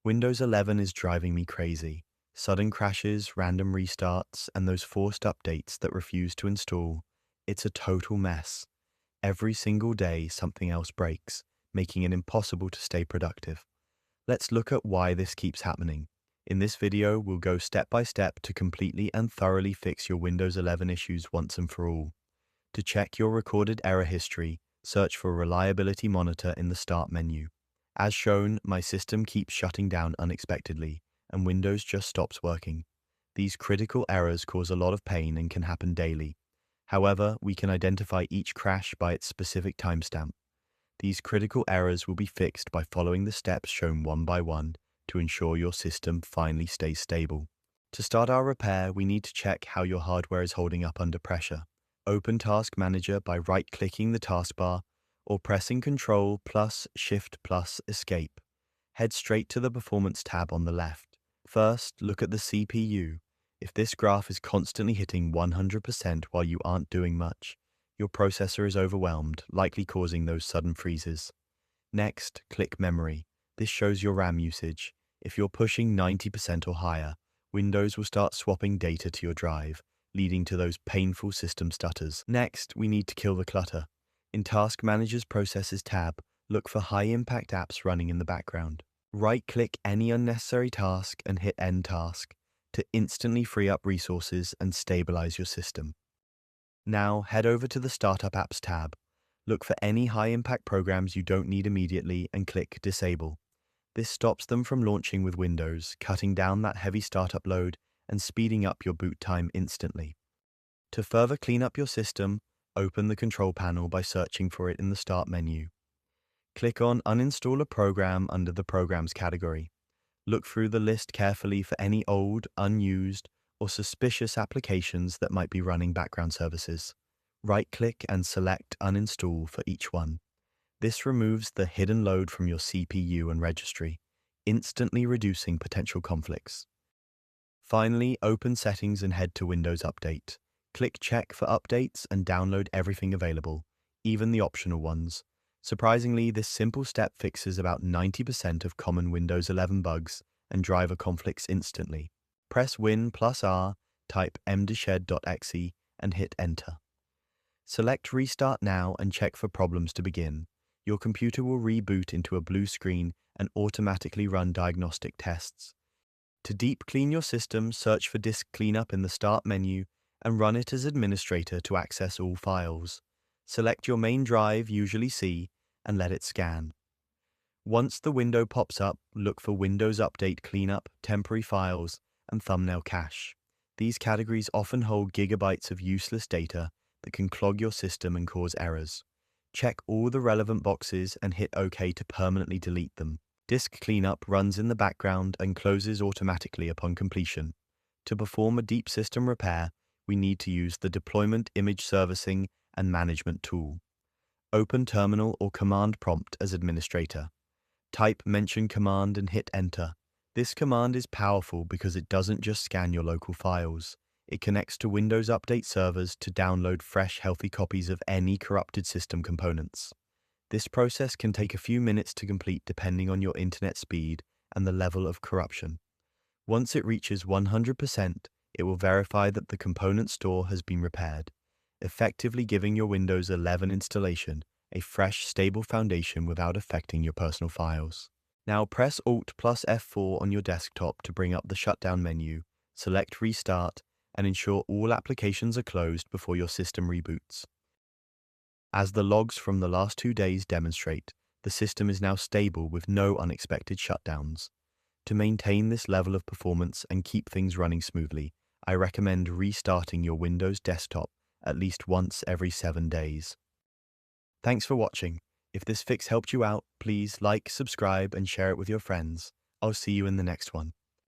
Windows 11 is driving me crazy. Sudden crashes, random restarts, and those forced updates that refuse to install. It's a total mess. Every single day, something else breaks, making it impossible to stay productive. Let's look at why this keeps happening. In this video, we'll go step by step to completely and thoroughly fix your Windows 11 issues once and for all. To check your recorded error history, search for Reliability Monitor in the Start menu. As shown, my system keeps shutting down unexpectedly, and Windows just stops working. These critical errors cause a lot of pain and can happen daily. However, we can identify each crash by its specific timestamp. These critical errors will be fixed by following the steps shown one by one to ensure your system finally stays stable. To start our repair, we need to check how your hardware is holding up under pressure. Open Task Manager by right-clicking the taskbar or pressing Ctrl plus Shift plus Escape. Head straight to the Performance tab on the left. First, look at the CPU. If this graph is constantly hitting 100% while you aren't doing much, your processor is overwhelmed, likely causing those sudden freezes. Next, click Memory. This shows your RAM usage. If you're pushing 90% or higher, Windows will start swapping data to your drive, leading to those painful system stutters. Next, we need to kill the clutter. In Task Manager's Processes tab, look for high-impact apps running in the background. Right-click any unnecessary task and hit End Task to instantly free up resources and stabilize your system. Now, head over to the Startup Apps tab. Look for any high-impact programs you don't need immediately and click Disable. This stops them from launching with Windows, cutting down that heavy startup load and speeding up your boot time instantly. To further clean up your system, open the Control Panel by searching for it in the Start menu. Click on Uninstall a Program under the Programs category. Look through the list carefully for any old, unused, or suspicious applications that might be running background services. Right-click and select Uninstall for each one. This removes the hidden load from your CPU and registry, instantly reducing potential conflicts. Finally, open Settings and head to Windows Update. Click Check for updates and download everything available, even the optional ones. Surprisingly, this simple step fixes about 90% of common Windows 11 bugs and driver conflicts instantly. Press Win plus R, type mdsched.exe, and hit Enter. Select Restart Now and check for problems to begin. Your computer will reboot into a blue screen and automatically run diagnostic tests. To deep clean your system, search for Disk Cleanup in the Start menu and run it as administrator to access all files. Select your main drive, usually C, and let it scan. Once the window pops up, look for Windows Update Cleanup, Temporary Files, and Thumbnail Cache. These categories often hold gigabytes of useless data that can clog your system and cause errors. Check all the relevant boxes and hit OK to permanently delete them. Disk Cleanup runs in the background and closes automatically upon completion. To perform a deep system repair, we need to use the Deployment Image Servicing and Management tool. Open Terminal or Command Prompt as administrator. Type Mention Command and hit Enter. This command is powerful because it doesn't just scan your local files. It connects to Windows Update servers to download fresh, healthy copies of any corrupted system components. This process can take a few minutes to complete depending on your internet speed and the level of corruption. Once it reaches 100%, it will verify that the component store has been repaired, effectively giving your Windows 11 installation a fresh, stable foundation without affecting your personal files. Now press Alt plus F4 on your desktop to bring up the shutdown menu, select Restart, and ensure all applications are closed before your system reboots. As the logs from the last 2 days demonstrate, the system is now stable with no unexpected shutdowns. To maintain this level of performance and keep things running smoothly, I recommend restarting your Windows desktop at least once every 7 days. Thanks for watching. If this fix helped you out, please like, subscribe, and share it with your friends. I'll see you in the next one.